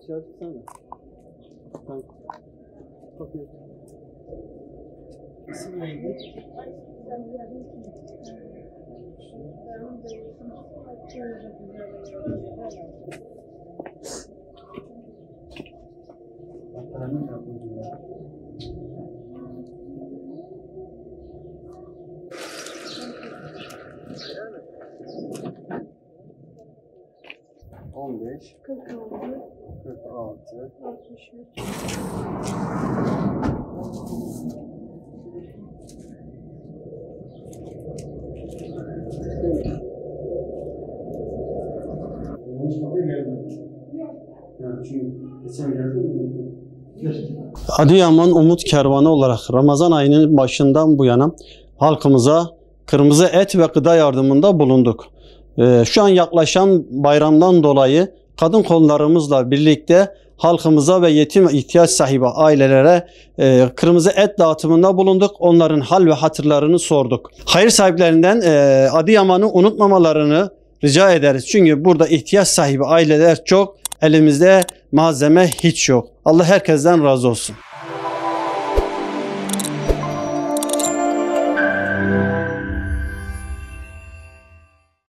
Dışarı çıksana. Tamam. Kapıyı. İsim neydi? On beş, 46, 63. Adıyaman Umut Kervanı olarak Ramazan ayının başından bu yana halkımıza kırmızı et ve gıda yardımında bulunduk. Şu an yaklaşan bayramdan dolayı kadın kollarımızla birlikte halkımıza ve yetim ihtiyaç sahibi ailelere kırmızı et dağıtımında bulunduk. Onların hal ve hatırlarını sorduk. Hayır sahiplerinden Adıyaman'ı unutmamalarını rica ederiz. Çünkü burada ihtiyaç sahibi aileler çok, elimizde malzeme hiç yok. Allah herkesten razı olsun.